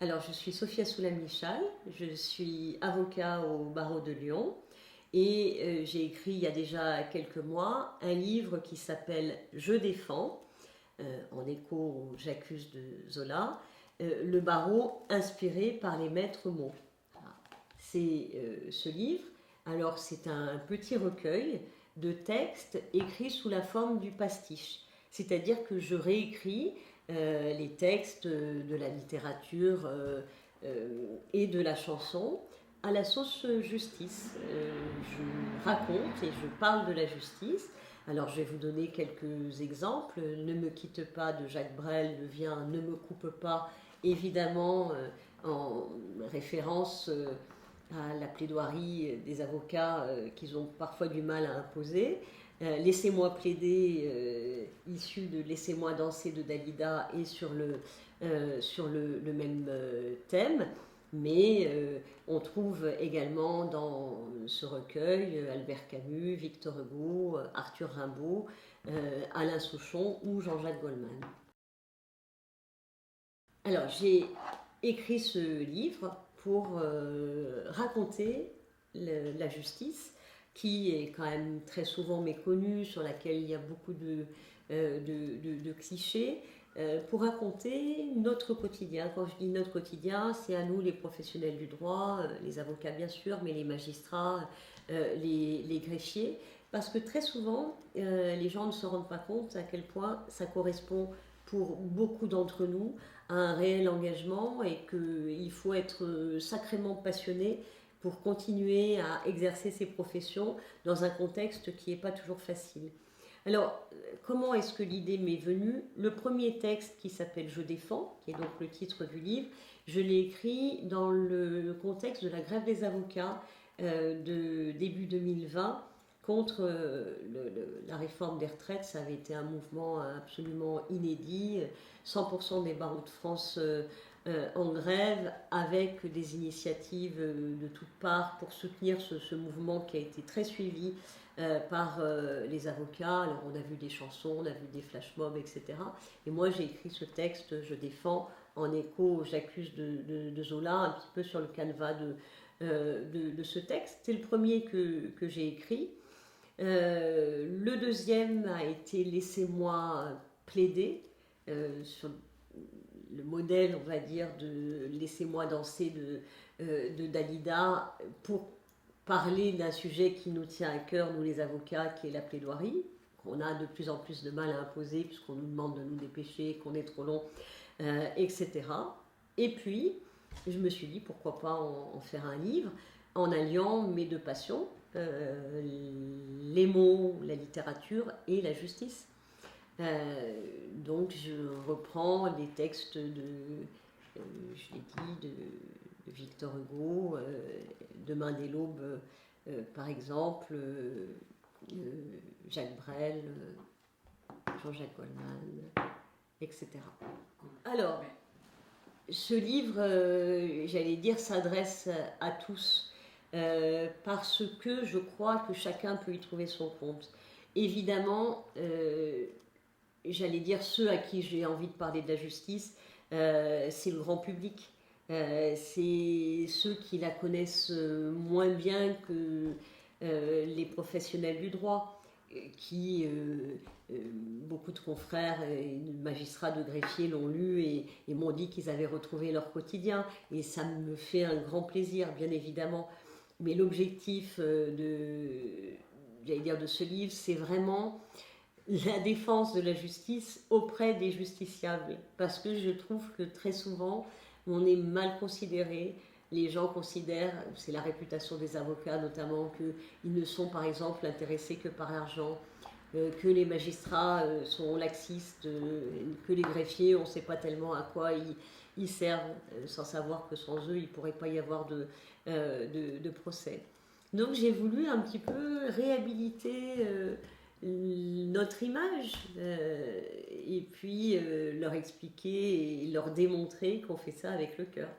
Alors, je suis Sophia Soulam-Michal, je suis avocat au barreau de Lyon et j'ai écrit il y a déjà quelques mois un livre qui s'appelle Je défends, en écho au J'accuse de Zola, le barreau inspiré par les maîtres mots. Voilà. C'est ce livre, alors c'est un petit recueil de textes écrits sous la forme du pastiche, c'est-à-dire que je réécris les textes de la littérature et de la chanson à la sauce justice. Je raconte et je parle de la justice. Alors je vais vous donner quelques exemples. Ne me quitte pas de Jacques Brel devient Ne me coupe pas, évidemment en référence à la plaidoirie des avocats qu'ils ont parfois du mal à imposer. Laissez-moi plaider, issu de Laissez-moi danser de Dalida, et sur le même thème. Mais on trouve également dans ce recueil Albert Camus, Victor Hugo, Arthur Rimbaud, Alain Souchon ou Jean-Jacques Goldman. Alors j'ai écrit ce livre pour raconter la justice, qui est quand même très souvent méconnue, sur laquelle il y a beaucoup de clichés, pour raconter notre quotidien. Quand je dis notre quotidien, c'est à nous les professionnels du droit, les avocats bien sûr, mais les magistrats, les greffiers, parce que très souvent, les gens ne se rendent pas compte à quel point ça correspond pour beaucoup d'entre nous à un réel engagement, et qu'il faut être sacrément passionné pour continuer à exercer ses professions dans un contexte qui n'est pas toujours facile. Alors, comment est-ce que l'idée m'est venue? Le premier texte, qui s'appelle Je défends, qui est donc le titre du livre, je l'ai écrit dans le contexte de la grève des avocats de début 2020 contre la réforme des retraites. Ça avait été un mouvement absolument inédit, 100% des barreaux de France en grève, avec des initiatives de toutes parts pour soutenir ce mouvement qui a été très suivi par les avocats. Alors on a vu des chansons, on a vu des flash mobs, etc. Et moi j'ai écrit ce texte, Je défends, en écho J'accuse de Zola, un petit peu sur le canevas de ce texte. C'est le premier que j'ai écrit. Le deuxième a été Laissez-moi plaider, sur le modèle, on va dire, de Laissez-moi danser de Dalida, pour parler d'un sujet qui nous tient à cœur, nous les avocats, qui est la plaidoirie, qu'on a de plus en plus de mal à imposer puisqu'on nous demande de nous dépêcher, qu'on est trop long, etc. Et puis, je me suis dit pourquoi pas en faire un livre en alliant mes deux passions, les mots, la littérature et la justice. Donc je reprends des textes je l'ai dit, de Victor Hugo, Demain dès l'aube, par exemple, Jacques Brel, Jean-Jacques Goldman, etc. Alors, ce livre, j'allais dire, s'adresse à tous, parce que je crois que chacun peut y trouver son compte. Évidemment, j'allais dire, ceux à qui j'ai envie de parler de la justice, c'est le grand public. C'est ceux qui la connaissent moins bien que les professionnels du droit, qui, beaucoup de confrères et de magistrats, de greffiers l'ont lu et m'ont dit qu'ils avaient retrouvé leur quotidien. Et ça me fait un grand plaisir, bien évidemment. Mais l'objectif j'allais dire, de ce livre, c'est vraiment la défense de la justice auprès des justiciables, parce que je trouve que très souvent on est mal considéré. Les gens considèrent, c'est la réputation des avocats notamment, qu'ils ne sont par exemple intéressés que par l'argent, que les magistrats sont laxistes, que les greffiers, on ne sait pas tellement à quoi ils servent, sans savoir que sans eux il ne pourrait pas y avoir de procès. Donc j'ai voulu un petit peu réhabiliter notre image, et puis leur expliquer et leur démontrer qu'on fait ça avec le cœur.